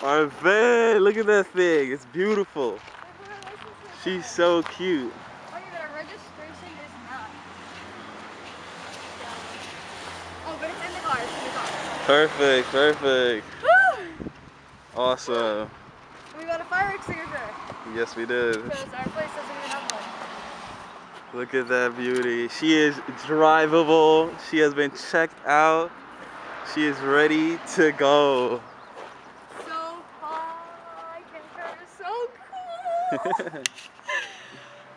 Our van, look at that thing. It's beautiful. She's so cute. Oh, yeah, our registration is not. Oh, but it's in the car. It's in the car. Perfect, perfect. Woo! Awesome. We got a fire extinguisher. Yes, we did. Because our place doesn't even have one. Look at that beauty. She is drivable. She has been checked out. She is ready to go. So fun. I think that is so cool.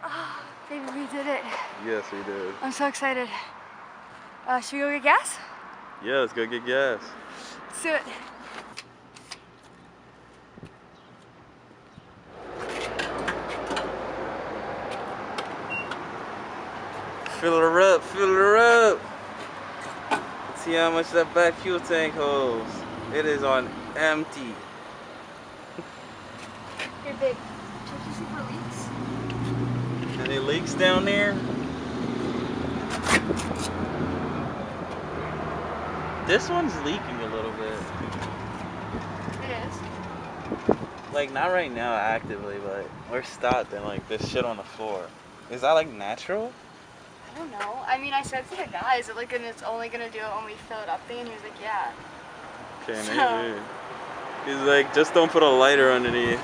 Oh, baby, we did it. Yes, we did. I'm so excited. Should we go get gas? Yeah, let's go get gas. Let's do it. Fill her up, fill her up. Let's see how much that back fuel tank holds. It is on empty. Here, babe. Check you see for leaks. Any leaks down there? This one's leaking a little bit. It is. Like, not right now actively, but we're stopped and like there's shit on the floor. Is that like natural? I don't know. I mean, I said to the guys, like, and it's only gonna do it when we fill it up thing, and he was like, yeah. Okay, So- maybe. He's like, just don't put a lighter underneath.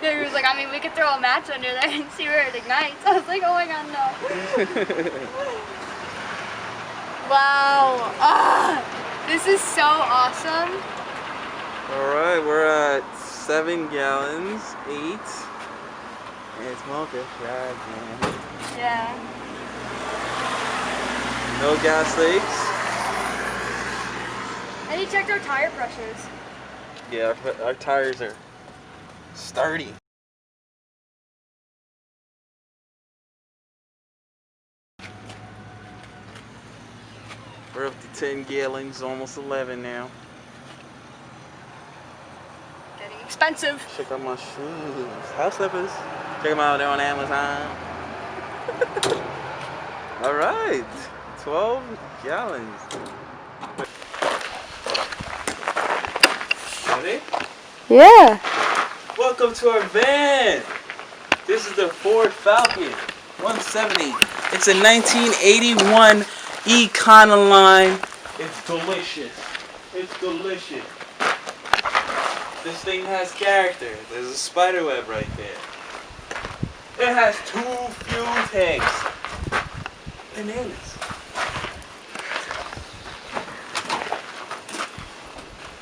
Yeah, he was like, I mean, we could throw a match under there and see where it ignites. I was like, oh my god, no. Wow. Ah, this is so awesome. Alright, we're at 7 gallons, 8. And it's multiplied, man. Yeah. No gas leaks. And he checked our tire pressures. Yeah, our tires are sturdy. We're up to 10 gallons, almost 11 now. Getting expensive. Check out my shoes. House slippers. Check them out, they're on Amazon. Alright, 12 gallons. Ready? Yeah. Welcome to our van. This is the Ford Falcon 170. It's a 1981 Econoline. It's delicious. It's delicious. This thing has character. There's a spider web right there. It has 2 fuel tanks. Bananas.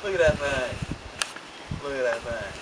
Look at that thing. Look at that thing.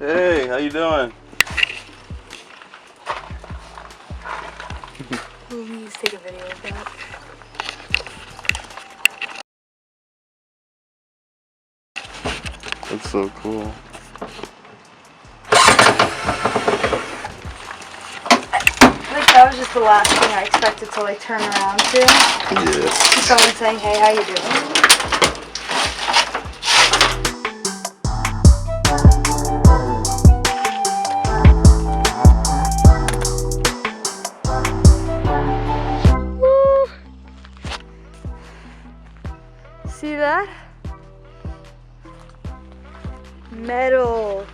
Hey, how you doing? Please take a video of that. That's so cool. Like that was just the last thing I expected to like turn around to. Yeah. Someone saying, "Hey, how you doing?" Woo! See that? Metal.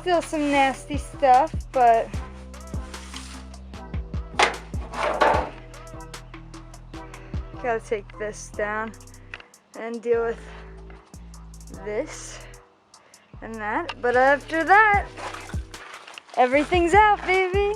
Still some nasty stuff, but gotta take this down and deal with this and that. But after that, everything's out, baby.